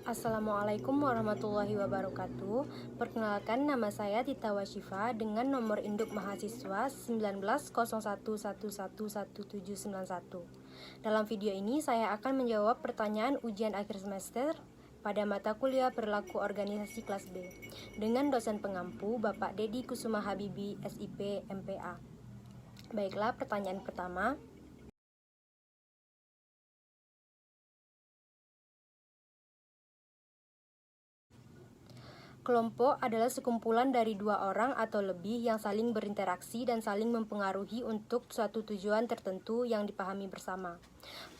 Assalamualaikum warahmatullahi wabarakatuh. Perkenalkan, nama saya Tita Washifa dengan nomor induk mahasiswa 1901111791. Dalam video ini saya akan menjawab pertanyaan ujian akhir semester pada mata kuliah perilaku organisasi kelas B dengan dosen pengampu Bapak Dedi Kusuma Habibi, SIP, MPA. Baiklah, pertanyaan pertama. Kelompok adalah sekumpulan dari dua orang atau lebih yang saling berinteraksi dan saling mempengaruhi untuk suatu tujuan tertentu yang dipahami bersama.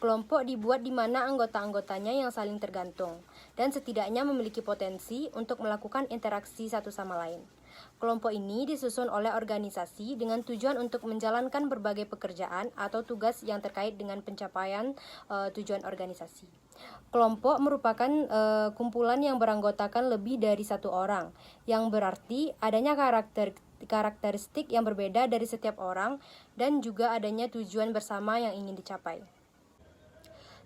Kelompok dibuat di mana anggota-anggotanya yang saling tergantung dan setidaknya memiliki potensi untuk melakukan interaksi satu sama lain. Kelompok ini disusun oleh organisasi dengan tujuan untuk menjalankan berbagai pekerjaan atau tugas yang terkait dengan pencapaian tujuan organisasi. Kelompok merupakan kumpulan yang beranggotakan lebih dari satu orang, yang berarti adanya karakteristik yang berbeda dari setiap orang dan juga adanya tujuan bersama yang ingin dicapai.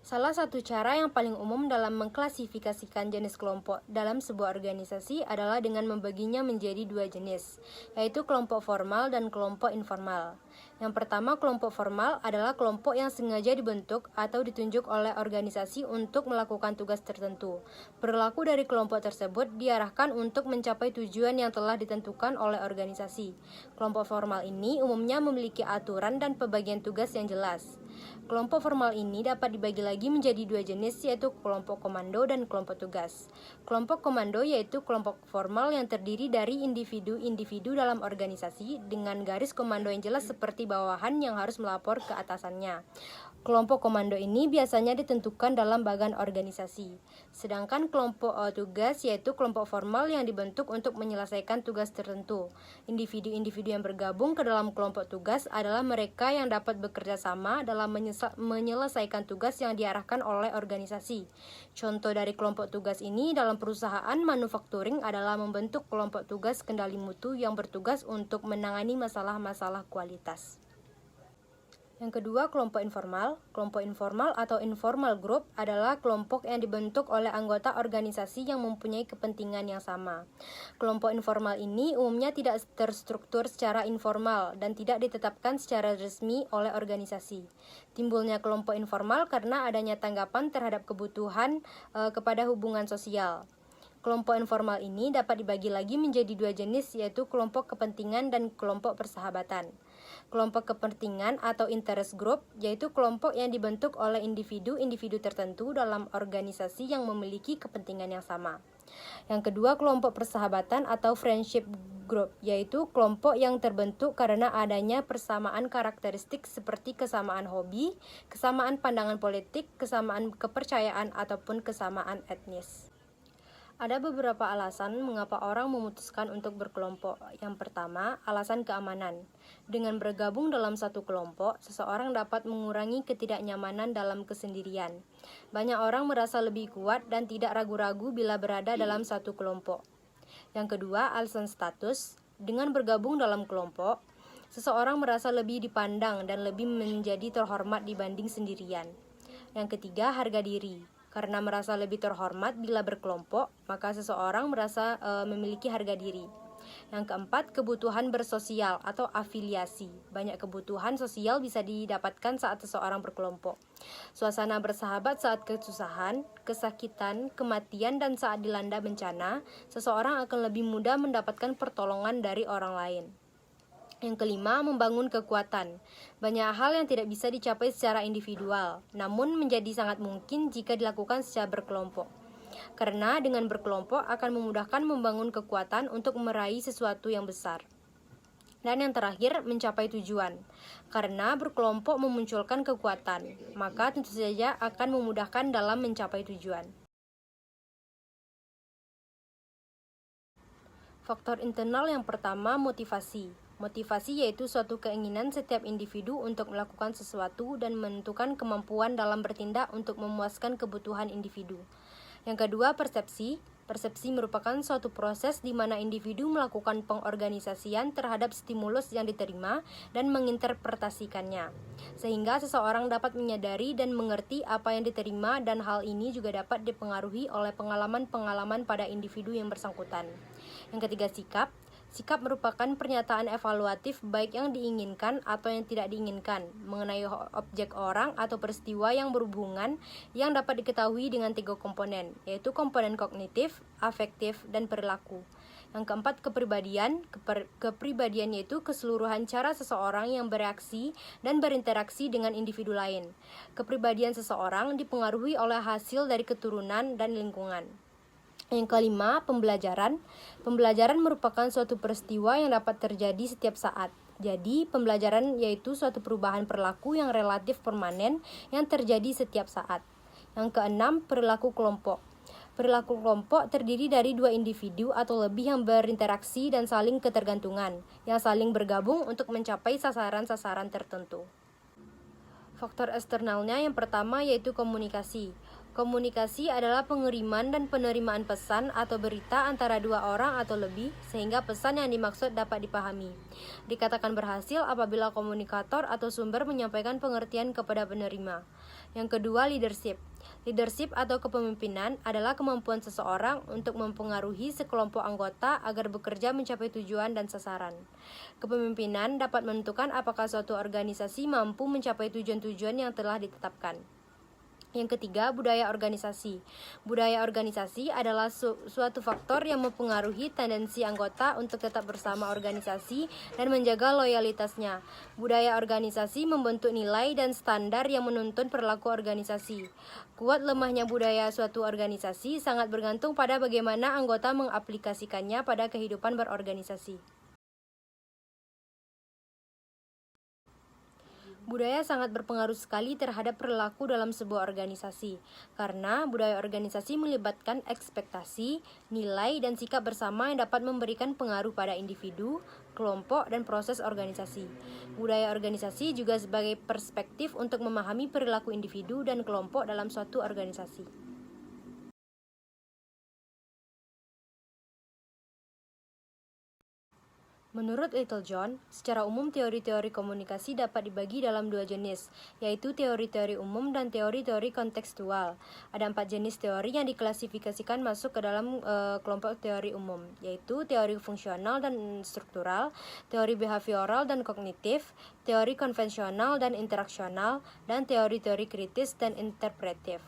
Salah satu cara yang paling umum dalam mengklasifikasikan jenis kelompok dalam sebuah organisasi adalah dengan membaginya menjadi dua jenis, yaitu kelompok formal dan kelompok informal. Yang pertama, kelompok formal adalah kelompok yang sengaja dibentuk atau ditunjuk oleh organisasi untuk melakukan tugas tertentu. Perilaku dari kelompok tersebut diarahkan untuk mencapai tujuan yang telah ditentukan oleh organisasi. Kelompok formal ini umumnya memiliki aturan dan pembagian tugas yang jelas. Kelompok formal ini dapat dibagi lagi menjadi dua jenis, yaitu kelompok komando dan kelompok tugas. Kelompok komando yaitu kelompok formal yang terdiri dari individu-individu dalam organisasi dengan garis komando yang jelas seperti bawahan yang harus melapor ke atasannya. Kelompok komando ini biasanya ditentukan dalam bagan organisasi. Sedangkan kelompok tugas yaitu kelompok formal yang dibentuk untuk menyelesaikan tugas tertentu. Individu-individu yang bergabung ke dalam kelompok tugas adalah mereka yang dapat bekerja sama dalam menyelesaikan tugas yang diarahkan oleh organisasi. Contoh dari kelompok tugas ini dalam perusahaan manufakturing adalah membentuk kelompok tugas kendali mutu yang bertugas untuk menangani masalah-masalah kualitas. Yang kedua, kelompok informal. Kelompok informal atau informal group adalah kelompok yang dibentuk oleh anggota organisasi yang mempunyai kepentingan yang sama. Kelompok informal ini umumnya tidak terstruktur secara informal dan tidak ditetapkan secara resmi oleh organisasi. Timbulnya kelompok informal karena adanya tanggapan terhadap kebutuhan kepada hubungan sosial. Kelompok informal ini dapat dibagi lagi menjadi dua jenis, yaitu kelompok kepentingan dan kelompok persahabatan. Kelompok kepentingan atau interest group yaitu kelompok yang dibentuk oleh individu-individu tertentu dalam organisasi yang memiliki kepentingan yang sama. Yang kedua, kelompok persahabatan atau friendship group yaitu kelompok yang terbentuk karena adanya persamaan karakteristik seperti kesamaan hobi, kesamaan pandangan politik, kesamaan kepercayaan ataupun kesamaan etnis. Ada beberapa alasan mengapa orang memutuskan untuk berkelompok. Yang pertama, alasan keamanan. Dengan bergabung dalam satu kelompok, seseorang dapat mengurangi ketidaknyamanan dalam kesendirian. Banyak orang merasa lebih kuat dan tidak ragu-ragu bila berada dalam satu kelompok. Yang kedua, alasan status. Dengan bergabung dalam kelompok, seseorang merasa lebih dipandang dan lebih menjadi terhormat dibanding sendirian. Yang ketiga, harga diri. Karena merasa lebih terhormat bila berkelompok, maka seseorang merasa memiliki harga diri. Yang keempat, kebutuhan bersosial atau afiliasi. Banyak kebutuhan sosial bisa didapatkan saat seseorang berkelompok. Suasana bersahabat saat kesusahan, kesakitan, kematian, dan saat dilanda bencana, seseorang akan lebih mudah mendapatkan pertolongan dari orang lain. Yang kelima, membangun kekuatan. Banyak hal yang tidak bisa dicapai secara individual, namun menjadi sangat mungkin jika dilakukan secara berkelompok. Karena dengan berkelompok akan memudahkan membangun kekuatan untuk meraih sesuatu yang besar. Dan yang terakhir, mencapai tujuan. Karena berkelompok memunculkan kekuatan, maka tentu saja akan memudahkan dalam mencapai tujuan. Faktor internal yang pertama, motivasi. Motivasi yaitu suatu keinginan setiap individu untuk melakukan sesuatu dan menentukan kemampuan dalam bertindak untuk memuaskan kebutuhan individu. Yang kedua, persepsi. Persepsi merupakan suatu proses di mana individu melakukan pengorganisasian terhadap stimulus yang diterima dan menginterpretasikannya, sehingga seseorang dapat menyadari dan mengerti apa yang diterima, dan hal ini juga dapat dipengaruhi oleh pengalaman-pengalaman pada individu yang bersangkutan. Yang ketiga, sikap. Sikap merupakan pernyataan evaluatif baik yang diinginkan atau yang tidak diinginkan mengenai objek, orang, atau peristiwa yang berhubungan yang dapat diketahui dengan 3 komponen, yaitu komponen kognitif, afektif, dan perilaku. Yang keempat, kepribadian. Kepribadian yaitu keseluruhan cara seseorang yang bereaksi dan berinteraksi dengan individu lain. Kepribadian seseorang dipengaruhi oleh hasil dari keturunan dan lingkungan. Yang kelima, pembelajaran. Pembelajaran merupakan suatu peristiwa yang dapat terjadi setiap saat. Jadi, pembelajaran yaitu suatu perubahan perilaku yang relatif permanen yang terjadi setiap saat. Yang keenam, perilaku kelompok. Perilaku kelompok terdiri dari 2 individu atau lebih yang berinteraksi dan saling ketergantungan, yang saling bergabung untuk mencapai sasaran-sasaran tertentu. Faktor eksternalnya yang pertama yaitu komunikasi. Komunikasi adalah pengiriman dan penerimaan pesan atau berita antara 2 orang atau lebih, sehingga pesan yang dimaksud dapat dipahami. Dikatakan berhasil apabila komunikator atau sumber menyampaikan pengertian kepada penerima. Yang kedua, leadership. Leadership atau kepemimpinan adalah kemampuan seseorang untuk mempengaruhi sekelompok anggota agar bekerja mencapai tujuan dan sasaran. Kepemimpinan dapat menentukan apakah suatu organisasi mampu mencapai tujuan-tujuan yang telah ditetapkan. Yang ketiga, budaya organisasi. Budaya organisasi adalah suatu faktor yang mempengaruhi tendensi anggota untuk tetap bersama organisasi dan menjaga loyalitasnya. Budaya organisasi membentuk nilai dan standar yang menuntun perilaku organisasi. Kuat lemahnya budaya suatu organisasi sangat bergantung pada bagaimana anggota mengaplikasikannya pada kehidupan berorganisasi. Budaya sangat berpengaruh sekali terhadap perilaku dalam sebuah organisasi, karena budaya organisasi melibatkan ekspektasi, nilai, dan sikap bersama yang dapat memberikan pengaruh pada individu, kelompok, dan proses organisasi. Budaya organisasi juga sebagai perspektif untuk memahami perilaku individu dan kelompok dalam suatu organisasi. Menurut Littlejohn, secara umum teori-teori komunikasi dapat dibagi dalam 2 jenis, yaitu teori-teori umum dan teori-teori kontekstual. Ada 4 jenis teori yang diklasifikasikan masuk ke dalam kelompok teori umum, yaitu teori fungsional dan struktural, teori behavioral dan kognitif, teori konvensional dan interaksional, dan teori-teori kritis dan interpretif.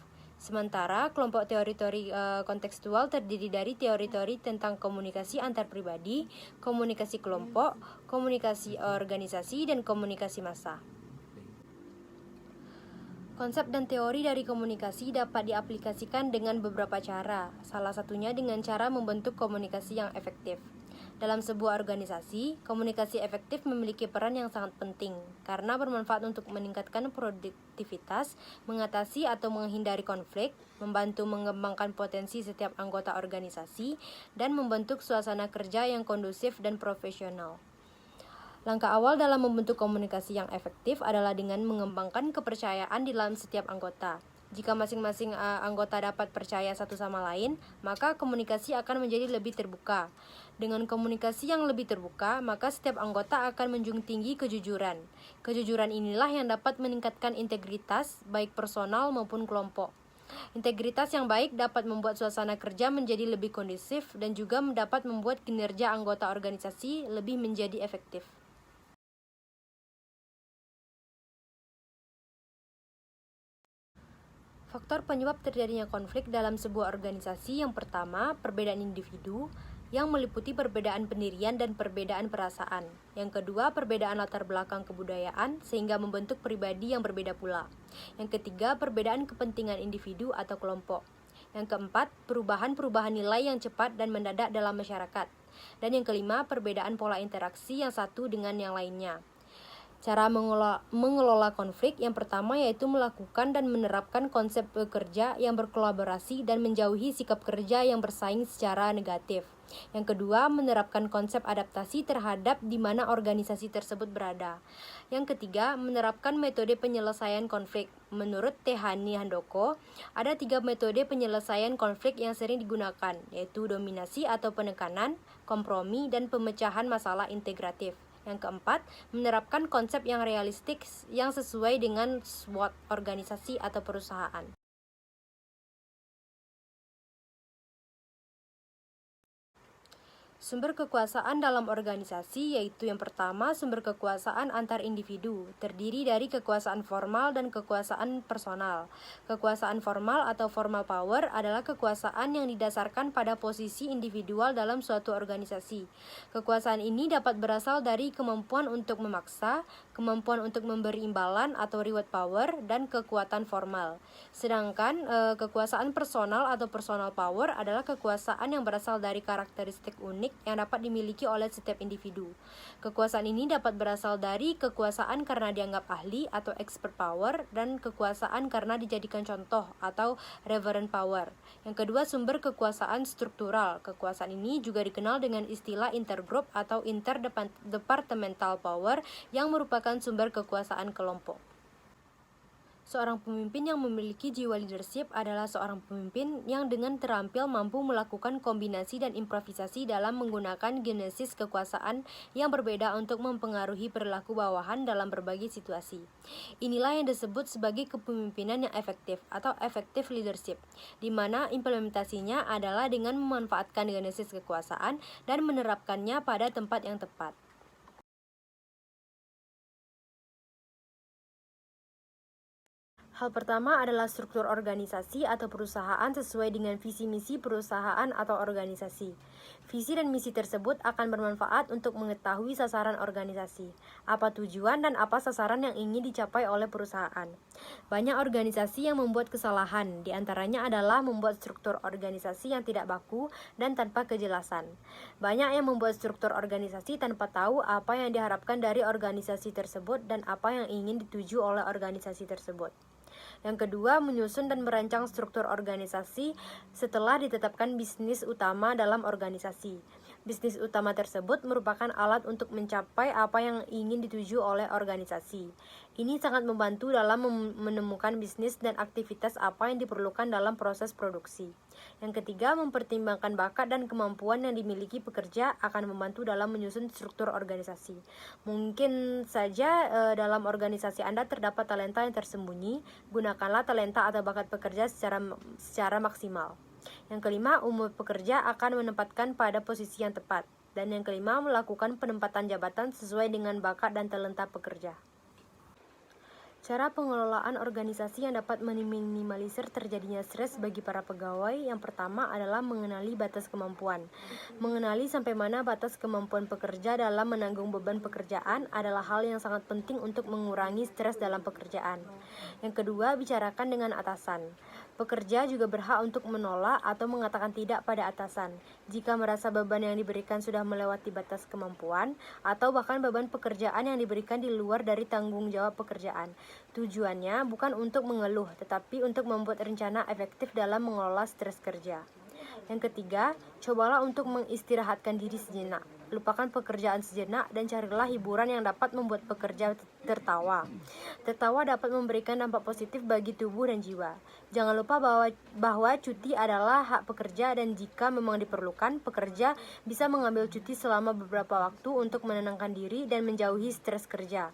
Sementara kelompok teori-teori kontekstual terdiri dari teori-teori tentang komunikasi antar pribadi, komunikasi kelompok, komunikasi organisasi, dan komunikasi massa. Konsep dan teori dari komunikasi dapat diaplikasikan dengan beberapa cara, salah satunya dengan cara membentuk komunikasi yang efektif. Dalam sebuah organisasi, komunikasi efektif memiliki peran yang sangat penting karena bermanfaat untuk meningkatkan produktivitas, mengatasi atau menghindari konflik, membantu mengembangkan potensi setiap anggota organisasi, dan membentuk suasana kerja yang kondusif dan profesional. Langkah awal dalam membentuk komunikasi yang efektif adalah dengan mengembangkan kepercayaan di dalam setiap anggota. Jika masing-masing anggota dapat percaya satu sama lain, maka komunikasi akan menjadi lebih terbuka. Dengan komunikasi yang lebih terbuka, maka setiap anggota akan menjunjung tinggi kejujuran. Kejujuran inilah yang dapat meningkatkan integritas, baik personal maupun kelompok. Integritas yang baik dapat membuat suasana kerja menjadi lebih kondusif dan juga dapat membuat kinerja anggota organisasi lebih menjadi efektif. Faktor penyebab terjadinya konflik dalam sebuah organisasi yang pertama, perbedaan individu, yang meliputi perbedaan pendirian dan perbedaan perasaan. Yang kedua, perbedaan latar belakang kebudayaan, sehingga membentuk pribadi yang berbeda pula. Yang ketiga, perbedaan kepentingan individu atau kelompok. Yang keempat, perubahan-perubahan nilai yang cepat dan mendadak dalam masyarakat. Dan yang kelima, perbedaan pola interaksi yang satu dengan yang lainnya. Cara mengelola konflik yang pertama yaitu melakukan dan menerapkan konsep bekerja yang berkolaborasi dan menjauhi sikap kerja yang bersaing secara negatif. Yang kedua, menerapkan konsep adaptasi terhadap di mana organisasi tersebut berada. Yang ketiga, menerapkan metode penyelesaian konflik. Menurut Tehani Handoko, ada 3 metode penyelesaian konflik yang sering digunakan, yaitu dominasi atau penekanan, kompromi, dan pemecahan masalah integratif. Yang keempat, menerapkan konsep yang realistik yang sesuai dengan SWOT organisasi atau perusahaan. Sumber kekuasaan dalam organisasi yaitu yang pertama sumber kekuasaan antar individu, terdiri dari kekuasaan formal dan kekuasaan personal. Kekuasaan formal atau formal power adalah kekuasaan yang didasarkan pada posisi individual dalam suatu organisasi. Kekuasaan ini dapat berasal dari kemampuan untuk memaksa, kemampuan untuk memberi imbalan atau reward power, dan kekuatan formal. Sedangkan kekuasaan personal atau personal power adalah kekuasaan yang berasal dari karakteristik unik yang dapat dimiliki oleh setiap individu. Kekuasaan ini dapat berasal dari kekuasaan karena dianggap ahli atau expert power, dan kekuasaan karena dijadikan contoh atau reverent power. Yang kedua, sumber kekuasaan struktural. Kekuasaan ini juga dikenal dengan istilah intergroup atau interdepartmental power yang merupakan sumber kekuasaan kelompok. Seorang pemimpin yang memiliki jiwa leadership adalah seorang pemimpin yang dengan terampil mampu melakukan kombinasi dan improvisasi dalam menggunakan genesis kekuasaan yang berbeda untuk mempengaruhi perilaku bawahan dalam berbagai situasi. Inilah yang disebut sebagai kepemimpinan yang efektif atau effective leadership, di mana implementasinya adalah dengan memanfaatkan genesis kekuasaan dan menerapkannya pada tempat yang tepat. Hal pertama adalah struktur organisasi atau perusahaan sesuai dengan visi misi perusahaan atau organisasi. Visi dan misi tersebut akan bermanfaat untuk mengetahui sasaran organisasi, apa tujuan dan apa sasaran yang ingin dicapai oleh perusahaan. Banyak organisasi yang membuat kesalahan, diantaranya adalah membuat struktur organisasi yang tidak baku dan tanpa kejelasan. Banyak yang membuat struktur organisasi tanpa tahu apa yang diharapkan dari organisasi tersebut dan apa yang ingin dituju oleh organisasi tersebut. Yang kedua, menyusun dan merancang struktur organisasi setelah ditetapkan bisnis utama dalam organisasi. Bisnis utama tersebut merupakan alat untuk mencapai apa yang ingin dituju oleh organisasi. Ini sangat membantu dalam menemukan bisnis dan aktivitas apa yang diperlukan dalam proses produksi. Yang ketiga, mempertimbangkan bakat dan kemampuan yang dimiliki pekerja akan membantu dalam menyusun struktur organisasi. Mungkin saja dalam organisasi Anda terdapat talenta yang tersembunyi, gunakanlah talenta atau bakat pekerja secara maksimal. Yang kelima, umur pekerja akan menempatkan pada posisi yang tepat. Dan yang kelima, melakukan penempatan jabatan sesuai dengan bakat dan talenta pekerja. Cara pengelolaan organisasi yang dapat meminimalisir terjadinya stres bagi para pegawai yang pertama adalah mengenali batas kemampuan. Mengenali sampai mana batas kemampuan pekerja dalam menanggung beban pekerjaan adalah hal yang sangat penting untuk mengurangi stres dalam pekerjaan. Yang kedua, bicarakan dengan atasan. Pekerja juga berhak untuk menolak atau mengatakan tidak pada atasan jika merasa beban yang diberikan sudah melewati batas kemampuan atau bahkan beban pekerjaan yang diberikan di luar dari tanggung jawab pekerjaan. Tujuannya bukan untuk mengeluh, tetapi untuk membuat rencana efektif dalam mengelola stres kerja. Yang ketiga, cobalah untuk mengistirahatkan diri sejenak. Lupakan pekerjaan sejenak dan carilah hiburan yang dapat membuat pekerja tertawa. Tertawa dapat memberikan dampak positif bagi tubuh dan jiwa. Jangan lupa bahwa cuti adalah hak pekerja dan jika memang diperlukan, pekerja bisa mengambil cuti selama beberapa waktu untuk menenangkan diri dan menjauhi stres kerja.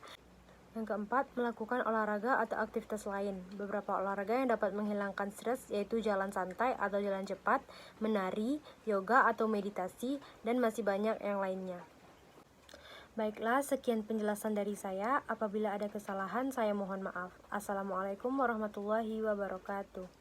Yang keempat, melakukan olahraga atau aktivitas lain. Beberapa olahraga yang dapat menghilangkan stres yaitu jalan santai atau jalan cepat, menari, yoga atau meditasi, dan masih banyak yang lainnya. Baiklah, sekian penjelasan dari saya. Apabila ada kesalahan, saya mohon maaf. Assalamualaikum warahmatullahi wabarakatuh.